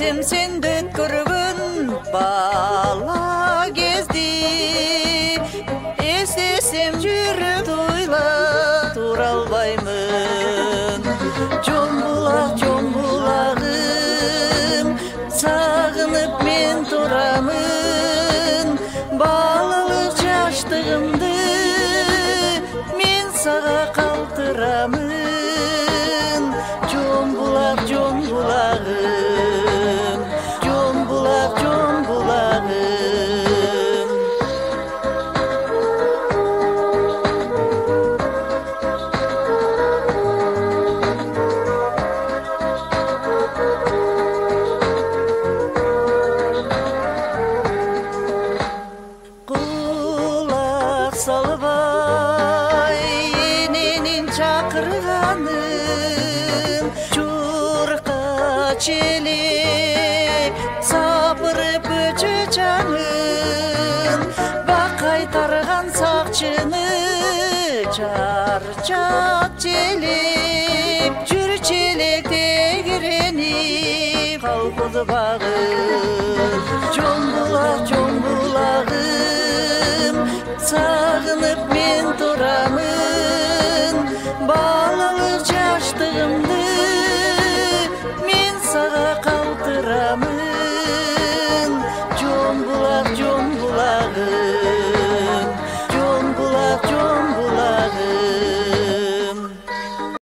Эстесем сенде өткөргөн бала кезди, эстесем жүрөк тойлап тура албаймын. Жон булагым, сагынып мен турамын. Балалык жаштыгымды мен сага калтырамын. Жон булагым, жон булагым. Кулак салбай эненин чакырганын, журка челе сапырып өчө чаңын, бак кайтарган сакчыны чарчак челеп, жүр челек тегиренип колхоз багы